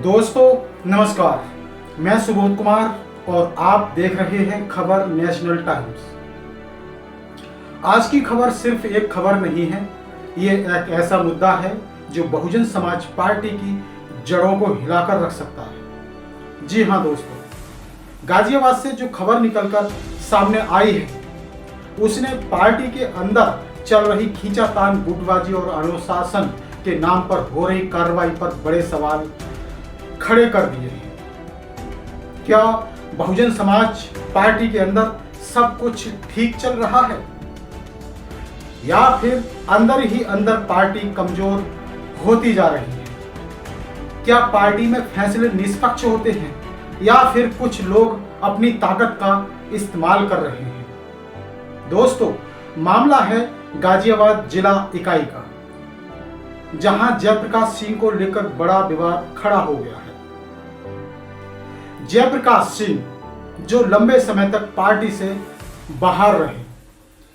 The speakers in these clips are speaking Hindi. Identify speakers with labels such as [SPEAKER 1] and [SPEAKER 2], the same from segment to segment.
[SPEAKER 1] दोस्तों नमस्कार, मैं सुबोध कुमार और आप देख रहे हैं खबर नेशनल टाइम्स। आज की खबर सिर्फ एक खबर नहीं है, ये एक ऐसा मुद्दा है जो बहुजन समाज पार्टी की जड़ों को हिलाकर रख सकता है। जी हाँ दोस्तों, गाजियाबाद से जो खबर निकलकर सामने आई है उसने पार्टी के अंदर चल रही खींचातान, गुटबाजी और अनुशासन के नाम पर हो रही कार्रवाई पर बड़े सवाल खड़े कर दिए हैं। क्या बहुजन समाज पार्टी के अंदर सब कुछ ठीक चल रहा है या फिर अंदर ही अंदर पार्टी कमजोर होती जा रही है? क्या पार्टी में फैसले निष्पक्ष होते हैं या फिर कुछ लोग अपनी ताकत का इस्तेमाल कर रहे हैं? दोस्तों, मामला है गाजियाबाद जिला इकाई का, जहां जयप्रकाश सिंह को लेकर बड़ा विवाद खड़ा हो गया है। जयप्रकाश सिंह जो लंबे समय तक पार्टी से बाहर रहे,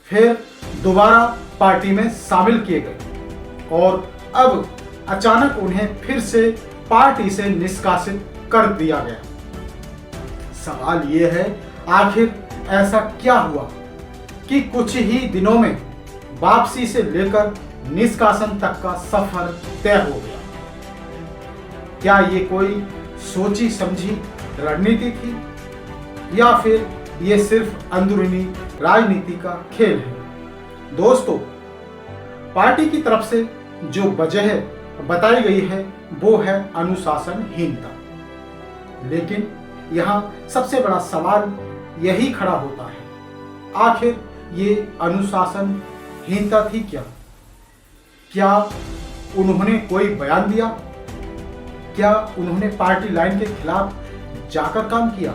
[SPEAKER 1] फिर दोबारा पार्टी में शामिल किए गए और अब अचानक उन्हें फिर से पार्टी से निष्कासित कर दिया गया। सवाल यह है, आखिर ऐसा क्या हुआ कि कुछ ही दिनों में वापसी से लेकर निष्कासन तक का सफर तय हो गया? क्या ये कोई सोची समझी रणनीति थी या फिर ये सिर्फ अंदरूनी राजनीति का खेल है? दोस्तों, पार्टी की तरफ से जो वजह बताई गई है वो है अनुशासनहीनता, लेकिन यहाँ सबसे बड़ा सवाल यही खड़ा होता है, आखिर ये अनुशासनहीनता थी क्या? क्या उन्होंने कोई बयान दिया? क्या उन्होंने पार्टी लाइन के खिलाफ जाकर काम किया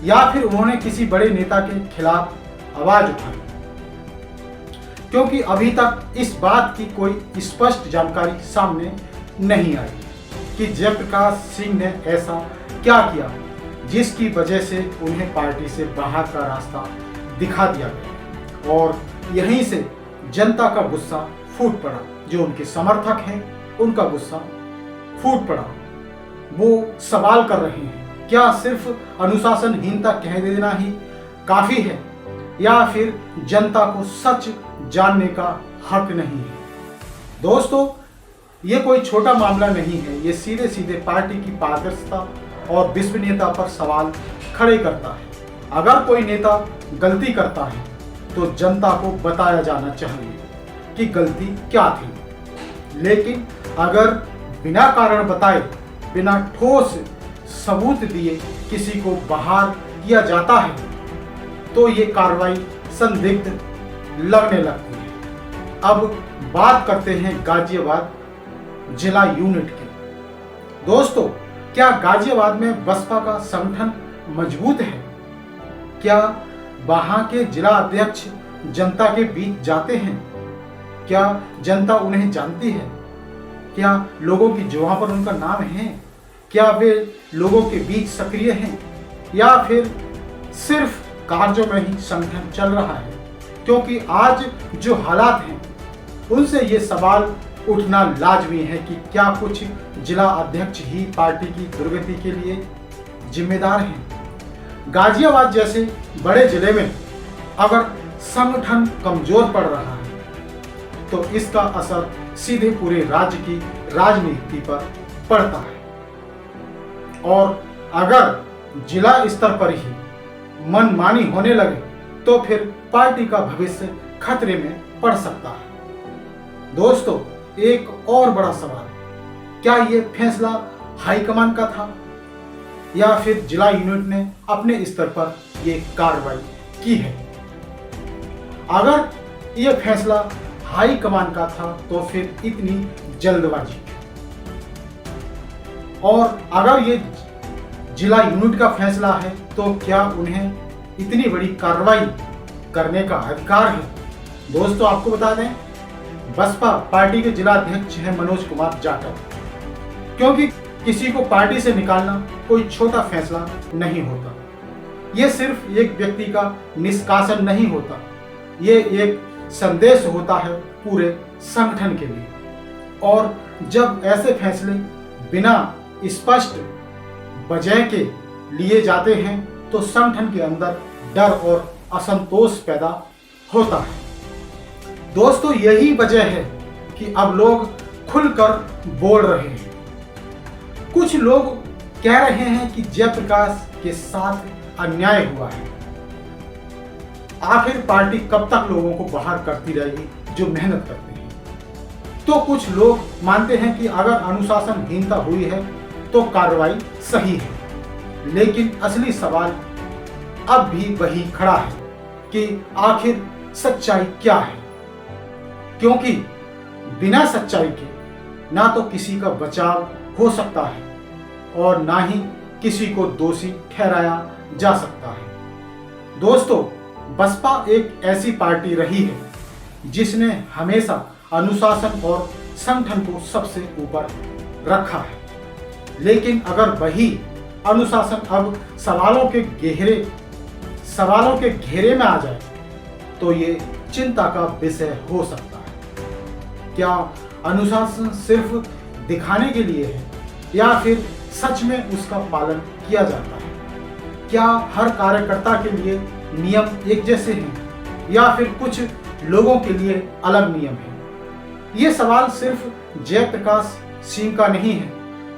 [SPEAKER 1] या फिर उन्होंने किसी बड़े नेता के खिलाफ आवाज उठाई? क्योंकि अभी तक इस बात की कोई स्पष्ट जानकारी सामने नहीं आई कि जयप्रकाश सिंह ने ऐसा क्या किया जिसकी वजह से उन्हें पार्टी से बाहर का रास्ता दिखा दिया गया और यहीं से जनता का गुस्सा फूट पड़ा। जो उनके समर्थक हैं उनका गुस्सा फूट पड़ा। वो सवाल कर रहे हैं, क्या सिर्फ अनुशासनहीनता कह देना ही काफी है या फिर जनता को सच जानने का हक नहीं है? दोस्तों, ये कोई छोटा मामला नहीं है, ये सीधे सीधे पार्टी की पारदर्शिता और विश्वसनीयता पर सवाल खड़े करता है। अगर कोई नेता गलती करता है तो जनता को बताया जाना चाहिए कि गलती क्या थी, लेकिन अगर बिना कारण बताए, बिना ठोस सबूत दिए किसी को बाहर किया जाता है तो ये कार्रवाई संदिग्ध लगने लगती है। अब बात करते हैं गाजियाबाद जिला यूनिट की। दोस्तों, क्या गाजियाबाद में बसपा का संगठन मजबूत है? क्या वहां के जिला अध्यक्ष जनता के बीच जाते हैं? क्या जनता उन्हें जानती है? क्या लोगों की जुबान पर उनका नाम है? क्या वे लोगों के बीच सक्रिय हैं या फिर सिर्फ कार्यों में ही संगठन चल रहा है? क्योंकि आज जो हालात हैं उनसे ये सवाल उठना लाजमी है कि क्या कुछ जिला अध्यक्ष ही पार्टी की दुर्गति के लिए जिम्मेदार हैं? गाजियाबाद जैसे बड़े जिले में अगर संगठन कमजोर पड़ रहा है तो इसका असर सीधे पूरे राज्य की राजनीति पर पड़ता है और अगर जिला स्तर पर ही मनमानी होने लगे तो फिर पार्टी का भविष्य खतरे में पड़ सकता है। दोस्तों, एक और बड़ा सवाल, क्या ये फैसला हाईकमान का था या फिर जिला यूनिट ने अपने स्तर पर ये कार्रवाई की है? अगर ये फैसला हाई कमान का था तो फिर इतनी जल्दबाजी, और अगर ये जिला यूनिट का फैसला है तो क्या उन्हें इतनी बड़ी कार्रवाई करने का अधिकार है? दोस्तों, आपको बता दें, बसपा पार्टी के जिला अध्यक्ष हैं मनोज कुमार जाटव, क्योंकि किसी को पार्टी से निकालना कोई छोटा फैसला नहीं होता। ये सिर्फ एक व्यक्ति का निष्कासन नहीं होता, ये एक संदेश होता है पूरे संगठन के लिए। और जब ऐसे फैसले बिना स्पष्ट वजह के लिए जाते हैं तो संगठन के अंदर डर और असंतोष पैदा होता है। दोस्तों, यही वजह है कि अब लोग खुलकर बोल रहे हैं। कुछ लोग कह रहे हैं कि जयप्रकाश के साथ अन्याय हुआ है। आखिर पार्टी कब तक लोगों को बाहर करती रहेगी जो मेहनत करते हैं? तो कुछ लोग मानते हैं कि अगर अनुशासनहीनता हुई है तो कार्रवाई सही है, लेकिन असली सवाल अब भी वही खड़ा है कि आखिर सच्चाई क्या है, क्योंकि बिना सच्चाई के ना तो किसी का बचाव हो सकता है और ना ही किसी को दोषी ठहराया जा सकता है। दोस्तों, बसपा एक ऐसी पार्टी रही है जिसने हमेशा अनुशासन और संगठन को सबसे ऊपर रखा है, लेकिन अगर वही अनुशासन अब सवालों के घेरे में आ जाए तो ये चिंता का विषय हो सकता है। क्या अनुशासन सिर्फ दिखाने के लिए है या फिर सच में उसका पालन किया जाता है? क्या हर कार्यकर्ता के लिए नियम एक जैसे हैं या फिर कुछ लोगों के लिए अलग नियम हैं? ये सवाल सिर्फ जयप्रकाश सिंह का नहीं है,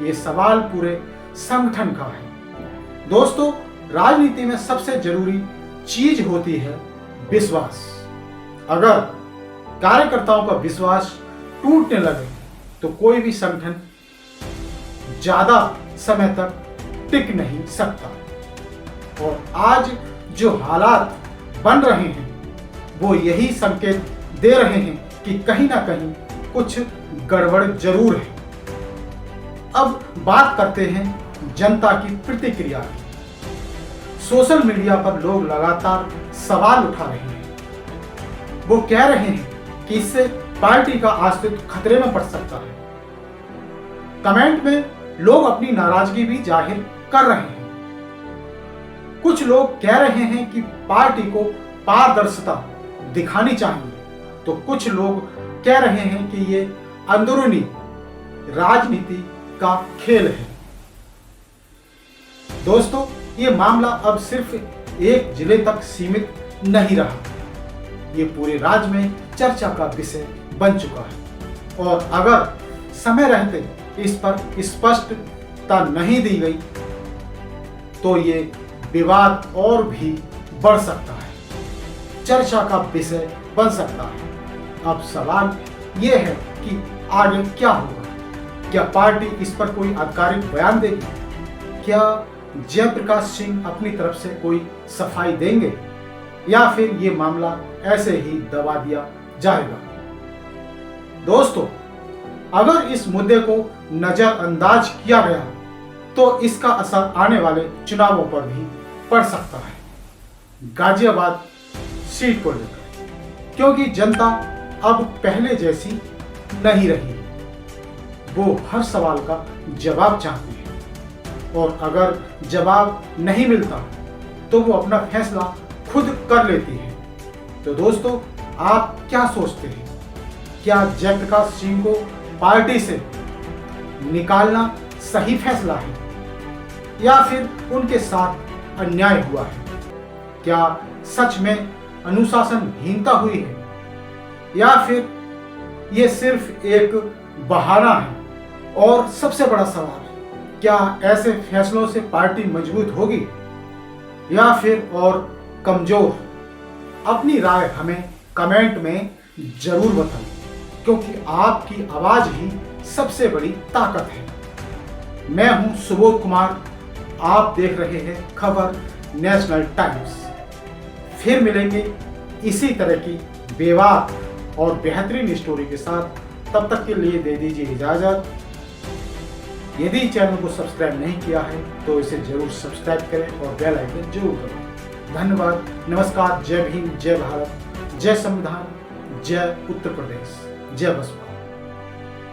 [SPEAKER 1] ये सवाल पूरे संगठन का है। दोस्तों, राजनीति में सबसे जरूरी चीज होती है विश्वास। अगर कार्यकर्ताओं का विश्वास टूटने लगे तो कोई भी संगठन ज्यादा समय तक टिक नहीं सकता। और आज जो हालात बन रहे हैं वो यही संकेत दे रहे हैं कि कहीं ना कहीं कुछ गड़बड़ जरूर है। अब बात करते हैं जनता की प्रतिक्रिया की। सोशल मीडिया पर लोग लगातार सवाल उठा रहे हैं। वो कह रहे हैं कि इससे पार्टी का अस्तित्व खतरे में पड़ सकता है। कमेंट में लोग अपनी नाराजगी भी जाहिर कर रहे हैं। कुछ लोग कह रहे हैं कि पार्टी को पारदर्शिता दिखानी चाहिए, तो कुछ लोग कह रहे हैं कि ये अंदरूनी राजनीति का खेल है। दोस्तों, ये मामला अब सिर्फ एक जिले तक सीमित नहीं रहा, ये पूरे राज्य में चर्चा का विषय बन चुका है। और अगर समय रहते इस पर स्पष्टता नहीं दी गई तो ये विवाद और भी बढ़ सकता है, चर्चा का विषय बन सकता है। अब सवाल ये है कि आगे क्या होगा? क्या पार्टी इस पर कोई आधिकारिक बयान देगी? क्या जयप्रकाश सिंह अपनी तरफ से कोई सफाई देंगे या फिर ये मामला ऐसे ही दबा दिया जाएगा? दोस्तों, अगर इस मुद्दे को नजरअंदाज किया गया तो इसका असर आने वाले चुनावों पर भी पड़ सकता है, गाजियाबाद सीट को लेकर, क्योंकि जनता अब पहले जैसी नहीं रही। वो हर सवाल का जवाब चाहती है और अगर जवाब नहीं मिलता तो वो अपना फैसला खुद कर लेती है। तो दोस्तों, आप क्या सोचते हैं? क्या जयप्रकाश सिंह को पार्टी से निकालना सही फैसला है या फिर उनके साथ अन्याय हुआ है? क्या सच में अनुशासनहीनता हुई है या फिर ये सिर्फ एक बहाना है? और सबसे बड़ा सवाल, क्या ऐसे फैसलों से पार्टी मजबूत होगी या फिर और कमजोर? अपनी राय हमें कमेंट में जरूर बताएं, क्योंकि आपकी आवाज ही सबसे बड़ी ताकत है। मैं हूं सुबोध कुमार, आप देख रहे हैं खबर नेशनल टाइम्स। फिर मिलेंगे इसी तरह की बेबाक और बेहतरीन स्टोरी के साथ। तब तक के लिए दे दीजिए इजाजत। यदि चैनल को सब्सक्राइब नहीं किया है तो इसे जरूर सब्सक्राइब करें और बेल आइकन जरूर दबाएं। धन्यवाद, नमस्कार, जय भीम, जय भारत, जय संविधान, जय उत्तर प्रदेश, जय बसपा।